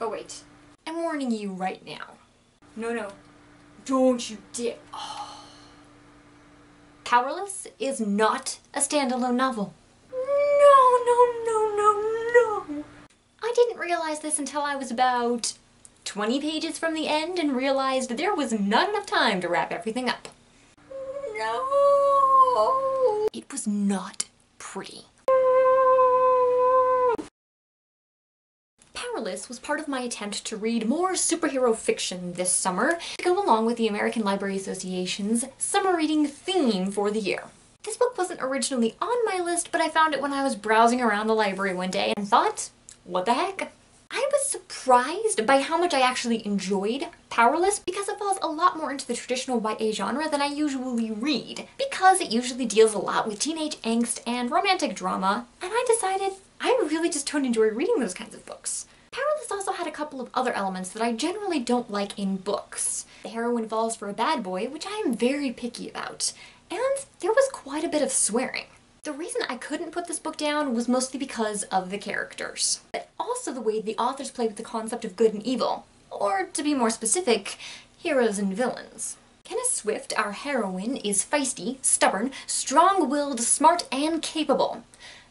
Oh wait, I'm warning you right now. No, don't you dare. Oh. Powerles is not a standalone novel. No. I didn't realize this until I was about 20 pages from the end and realized there was not enough time to wrap everything up. No! It was not pretty. Powerles was part of my attempt to read more superhero fiction this summer to go along with the American Library Association's summer reading theme for the year. This book wasn't originally on my list, but I found it when I was browsing around the library one day and thought, what the heck? I was surprised by how much I actually enjoyed Powerles because it falls a lot more into the traditional YA genre than I usually read, because it usually deals a lot with teenage angst and romantic drama, and I decided I really just don't enjoy reading those kinds of books. Powerles also had a couple of other elements that I generally don't like in books. The heroine falls for a bad boy, which I am very picky about, and there was quite a bit of swearing. The reason I couldn't put this book down was mostly because of the characters, but also the way the authors play with the concept of good and evil, or to be more specific, heroes and villains. Kenna Swift, our heroine, is feisty, stubborn, strong-willed, smart, and capable.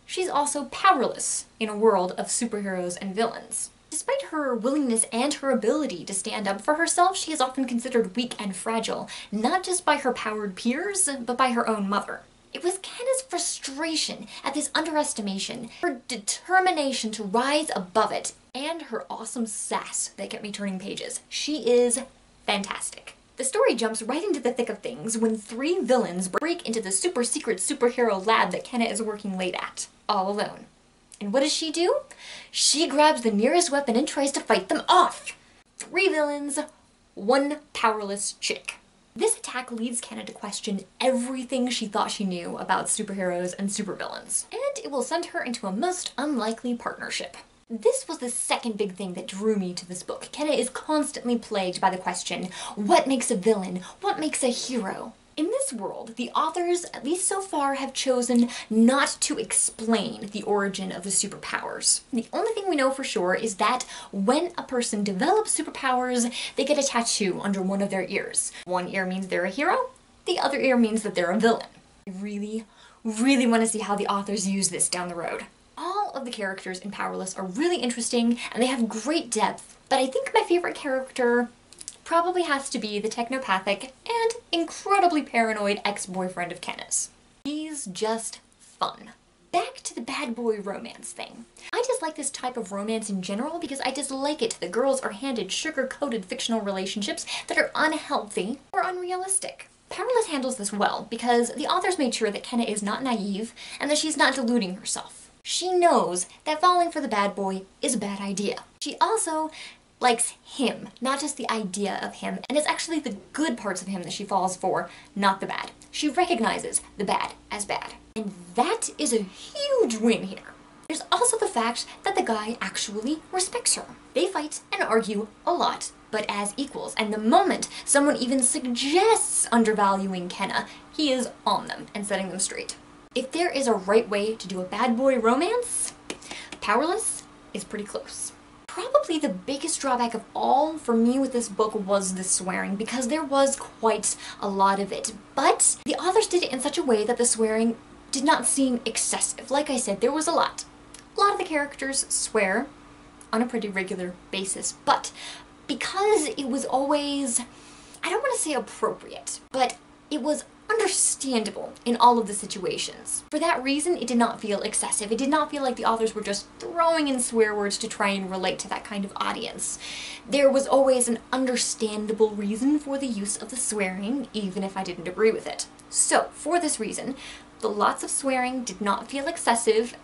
She's also powerless in a world of superheroes and villains. Despite her willingness and her ability to stand up for herself, she is often considered weak and fragile, not just by her powered peers, but by her own mother. It was Kenna's frustration at this underestimation, her determination to rise above it, and her awesome sass that kept me turning pages. She is fantastic. The story jumps right into the thick of things when 3 villains break into the super secret superhero lab that Kenna is working late at, all alone. And what does she do? She grabs the nearest weapon and tries to fight them off. 3 villains, 1 powerless chick. This attack leads Kenna to question everything she thought she knew about superheroes and supervillains, and it will send her into a most unlikely partnership. This was the second big thing that drew me to this book. Kenna is constantly plagued by the question, what makes a villain? What makes a hero? In this world, the authors, at least so far, have chosen not to explain the origin of the superpowers. The only thing we know for sure is that when a person develops superpowers, they get a tattoo under one of their ears. One ear means they're a hero, the other ear means that they're a villain. I really want to see how the authors use this down the road. All of the characters in Powerles are really interesting and they have great depth, but I think my favorite character probably has to be the technopathic and incredibly paranoid ex-boyfriend of Kenna's. He's just fun. Back to the bad boy romance thing. I dislike this type of romance in general because I dislike it. The girls are handed sugar-coated fictional relationships that are unhealthy or unrealistic. Powerles handles this well because the authors made sure that Kenna is not naive and that she's not deluding herself. She knows that falling for the bad boy is a bad idea. She also likes him, not just the idea of him, and it's actually the good parts of him that she falls for, not the bad. She recognizes the bad as bad. And that is a huge win here. There's also the fact that the guy actually respects her. They fight and argue a lot, but as equals, and the moment someone even suggests undervaluing Kenna, he is on them and setting them straight. If there is a right way to do a bad boy romance, Powerles is pretty close. Probably the biggest drawback of all for me with this book was the swearing, because there was quite a lot of it. But the authors did it in such a way that the swearing did not seem excessive. Like I said, there was a lot. A lot of the characters swear on a pretty regular basis, but because it was always, I don't want to say appropriate, but it was understandable in all of the situations. For that reason, it did not feel excessive. It did not feel like the authors were just throwing in swear words to try and relate to that kind of audience. There was always an understandable reason for the use of the swearing, even if I didn't agree with it. So, for this reason, the lots of swearing did not feel excessive,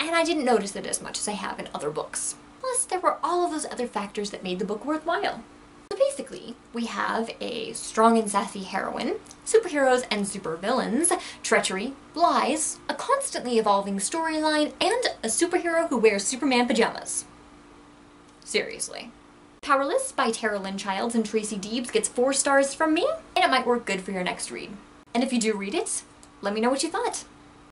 and I didn't notice it as much as I have in other books. Plus, there were all of those other factors that made the book worthwhile. So basically, we have a strong and sassy heroine, superheroes and supervillains, treachery, lies, a constantly evolving storyline, and a superhero who wears Superman pajamas. Seriously. Powerles by Tera Lynn and Tracy Deebs gets 4 stars from me, and it might work good for your next read. And if you do read it, let me know what you thought.